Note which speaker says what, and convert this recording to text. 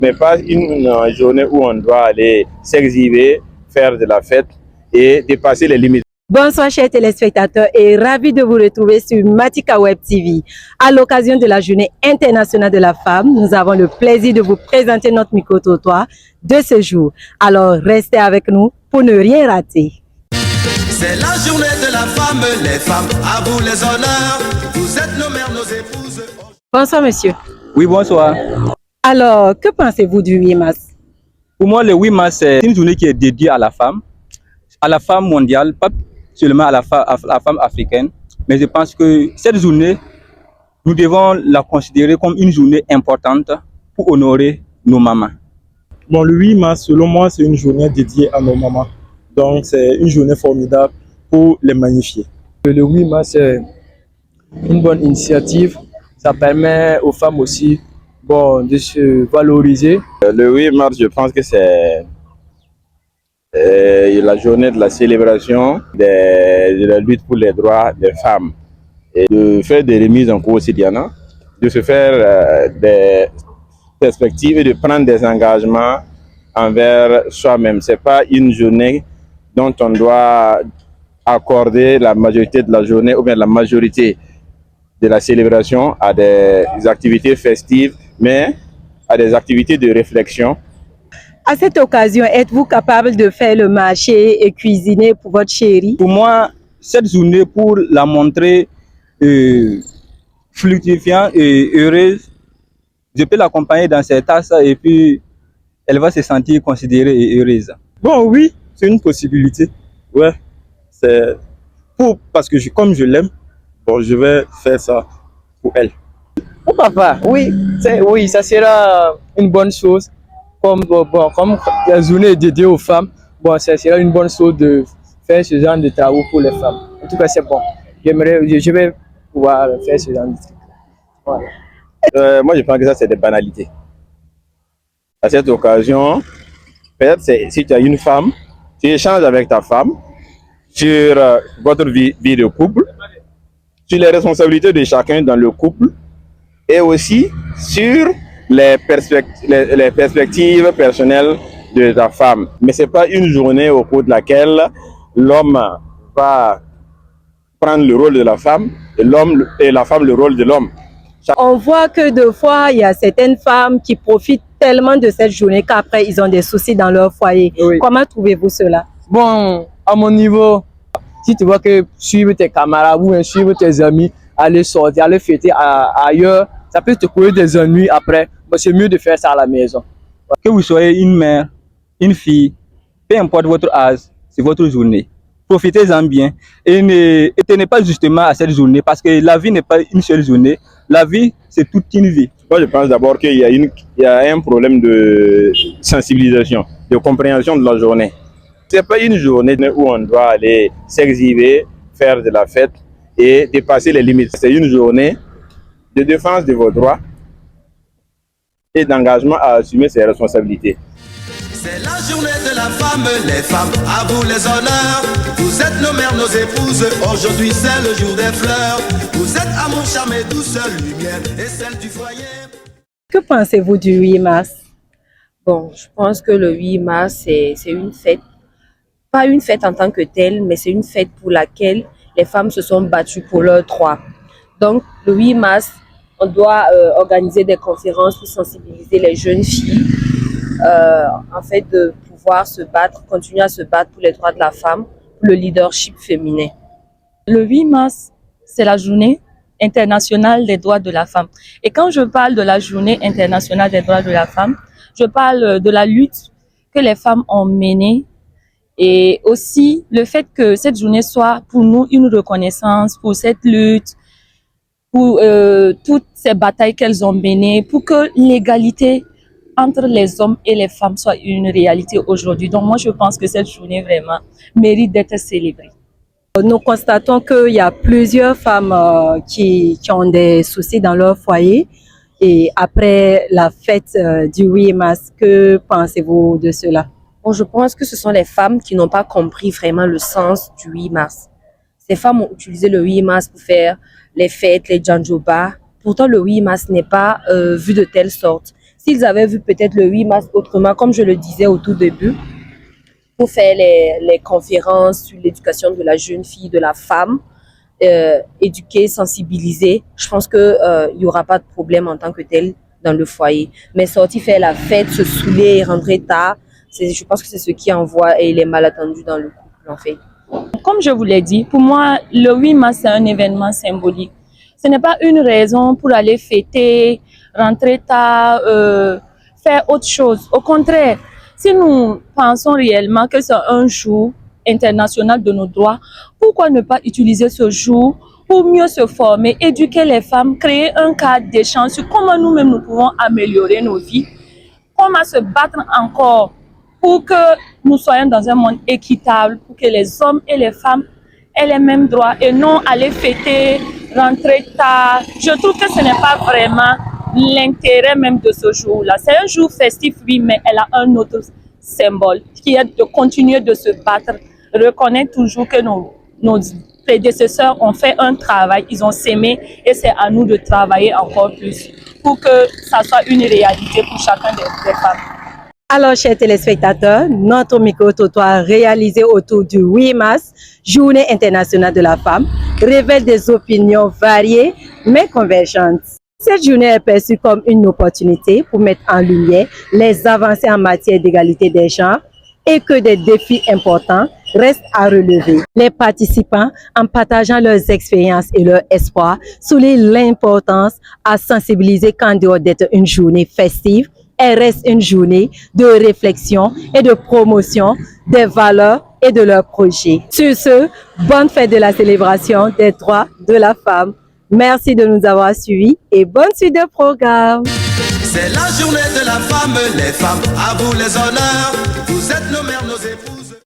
Speaker 1: mais pas une journée où on doit aller s'exhiber, faire de la fête et dépasser les limites.
Speaker 2: Bonsoir chers téléspectateurs et ravi de vous retrouver sur Matika Web TV. À l'occasion de la Journée internationale de la femme, nous avons le plaisir de vous présenter notre micro-trottoir de ce jour. Alors restez avec nous pour ne rien rater.
Speaker 3: C'est la journée de la femme, les femmes, à vous les honneurs. Vous êtes nos mères, nos épouses.
Speaker 2: Bonsoir monsieur.
Speaker 4: Oui, bonsoir.
Speaker 2: Alors, que pensez-vous du 8 mars?
Speaker 4: Pour moi, le 8 mars, c'est une journée qui est dédiée à la femme mondiale, pas seulement à la femme africaine. Mais je pense que cette journée, nous devons la considérer comme une journée importante pour honorer nos mamans.
Speaker 5: Bon, le 8 mars, selon moi, c'est une journée dédiée à nos mamans. Donc, c'est une journée formidable pour les magnifier.
Speaker 6: Le 8 mars, c'est une bonne initiative. Ça permet aux femmes aussi de se valoriser.
Speaker 1: Le 8 mars, je pense que c'est la journée de la célébration de la lutte pour les droits des femmes. Et de faire des remises en cours quotidiennes, de se faire des perspectives et de prendre des engagements envers soi-même. Ce n'est pas une journée dont on doit accorder la majorité de la journée ou bien la majorité de la célébration à des activités festives, mais à des activités de réflexion.
Speaker 2: À cette occasion, êtes-vous capable de faire le marché et cuisiner pour votre chérie?
Speaker 4: Pour moi, cette journée, pour la montrer fructifiante et heureuse, je peux l'accompagner dans ses tâches et puis elle va se sentir considérée et heureuse.
Speaker 5: Bon, oui, c'est une possibilité. Ouais, c'est parce que comme je l'aime, je vais faire ça pour elle.
Speaker 6: Pourquoi pas? Oui, ça sera une bonne chose. Comme la journée est dédiée aux femmes, ça sera une bonne chose de faire ce genre de travaux pour les femmes. En tout cas, c'est bon. Je vais pouvoir faire ce genre de trucs. Voilà.
Speaker 1: Moi, je pense que ça, c'est des banalités. À cette occasion, peut-être si tu as une femme, tu échanges avec ta femme sur votre vie de couple, sur les responsabilités de chacun dans le couple et aussi sur les perspectives personnelles de ta femme. Mais ce n'est pas une journée au cours de laquelle l'homme va prendre le rôle de la femme et la femme le rôle de l'homme.
Speaker 2: On voit que deux fois, il y a certaines femmes qui profitent tellement de cette journée qu'après, ils ont des soucis dans leur foyer. Oui. Comment trouvez-vous cela?
Speaker 6: Bon, à mon niveau, si tu vois que suivre tes camarades ou suivre tes amis, aller sortir, aller fêter ailleurs, ça peut te causer des ennuis après. C'est mieux de faire ça à la maison.
Speaker 4: Que vous soyez une mère, une fille, peu importe votre âge, c'est votre journée. Profitez-en bien et ne tenez pas justement à cette journée parce que la vie n'est pas une seule journée. La vie, c'est toute une vie.
Speaker 1: Moi, je pense d'abord qu'il y a un problème de sensibilisation, de compréhension de la journée. Ce n'est pas une journée où on doit aller s'exhiber, faire de la fête et dépasser les limites. C'est une journée de défense de vos droits et d'engagement à assumer ses responsabilités.
Speaker 3: C'est la journée de la femme, les femmes, à vous les honneurs. Vous êtes nos mères, nos épouses, aujourd'hui c'est le jour des fleurs. Vous êtes amour, charme et douceur, lumière et celle du foyer.
Speaker 2: Que pensez-vous du 8 mars?
Speaker 7: Bon, je pense que le 8 mars, c'est une fête. Pas une fête en tant que telle, mais c'est une fête pour laquelle les femmes se sont battues pour leurs droits. Donc, le 8 mars, on doit organiser des conférences pour sensibiliser les jeunes filles, en fait, de pouvoir se battre, continuer à se battre pour les droits de la femme, pour le leadership féminin.
Speaker 8: Le 8 mars, c'est la journée internationale des droits de la femme. Et quand je parle de la journée internationale des droits de la femme, je parle de la lutte que les femmes ont menée et aussi le fait que cette journée soit pour nous une reconnaissance pour cette lutte, pour toutes ces batailles qu'elles ont menées, pour que l'égalité entre les hommes et les femmes soit une réalité aujourd'hui. Donc moi, je pense que cette journée vraiment mérite d'être célébrée.
Speaker 2: Nous constatons qu'il y a plusieurs femmes qui ont des soucis dans leur foyer. Et après la fête du 8 mars, que pensez-vous de cela?
Speaker 7: Bon, je pense que ce sont les femmes qui n'ont pas compris vraiment le sens du 8 mars. Ces femmes ont utilisé le 8 mars pour faire les fêtes, les djanjoba. Pourtant, le 8 mars n'est pas vu de telle sorte. s'ils avaient vu peut-être le 8 mars autrement, comme je le disais au tout début, pour faire les conférences sur l'éducation de la jeune fille, de la femme, éduquer, sensibiliser, je pense qu'il n'y aura pas de problème en tant que tel dans le foyer. Mais sortir faire la fête, se saouler et rentrer tard, je pense que c'est ce qui envoie et les malentendus dans le couple en fait.
Speaker 8: Comme je vous l'ai dit, pour moi, le 8 mars, c'est un événement symbolique. Ce n'est pas une raison pour aller fêter, rentrer tard, faire autre chose. Au contraire, si nous pensons réellement que c'est un jour international de nos droits, pourquoi ne pas utiliser ce jour pour mieux se former, éduquer les femmes, créer un cadre d'échange sur comment nous-mêmes nous pouvons améliorer nos vies, comment se battre encore pour que nous soyons dans un monde équitable, pour que les hommes et les femmes aient les mêmes droits et non aller fêter, rentrer tard. Je trouve que ce n'est pas vraiment l'intérêt même de ce jour-là. C'est un jour festif, oui, mais elle a un autre symbole qui est de continuer de se battre, reconnaître toujours que nos prédécesseurs ont fait un travail, ils ont sémé et c'est à nous de travailler encore plus pour que ça soit une réalité pour chacun des femmes.
Speaker 2: Alors, chers téléspectateurs, notre micro-trottoir réalisé autour du 8 mars, Journée internationale de la femme, révèle des opinions variées mais convergentes. Cette journée est perçue comme une opportunité pour mettre en lumière les avancées en matière d'égalité des genres et que des défis importants restent à relever. Les participants, en partageant leurs expériences et leurs espoirs, soulignent l'importance à sensibiliser qu'en dehors d'être une journée festive, elle reste une journée de réflexion et de promotion des valeurs et de leurs projets. Sur ce, bonne fête de la célébration des droits de la femme. Merci de nous avoir suivis et bonne suite de programme.
Speaker 3: C'est la journée de la femme, les femmes, à vous les honneurs. Vous êtes nos mères, nos épouses.